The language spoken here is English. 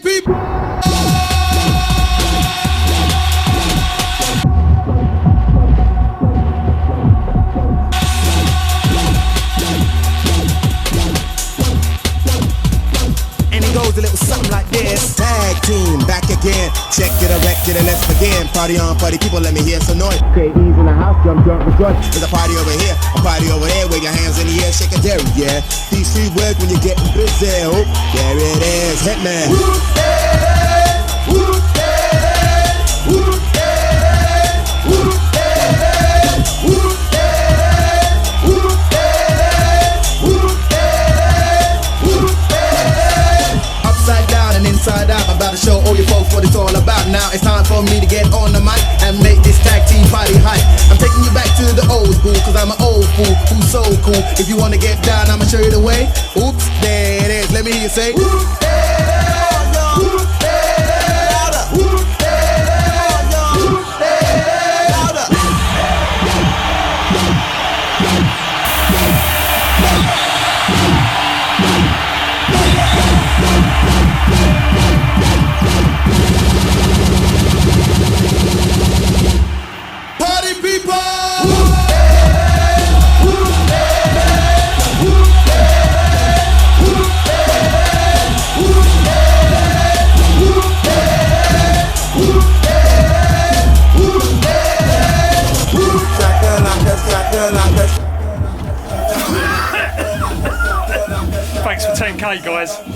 people. Goes a little something like this. Tag team, back again. Check it, erect it, and let's begin. Party on, party people, let me hear some noise. Okay, ease in the house, jump, rejoice. There's a party over here, a party over there. Wave your hands in the air, shake a dairy, yeah. These three words when you're getting busy. Oh, there it is, Hitman. Woo-hey, woo-hey, woo-hey, woo-hey, woo-hey, woo-hey, woo-hey. Upside down and inside out, I'm about to show all you folks what it's all about. Now it's time for me to get on the mic and make this tag team party hype. I'm taking you back to the old school, cause I'm an old fool who's so cool. If you wanna get down, I'ma show you the way. Oops, there it is, let me hear you say woo, hey, woo, hey, louder, woo, hey, woo, hey, louder. Party people! Thanks for 10k, guys.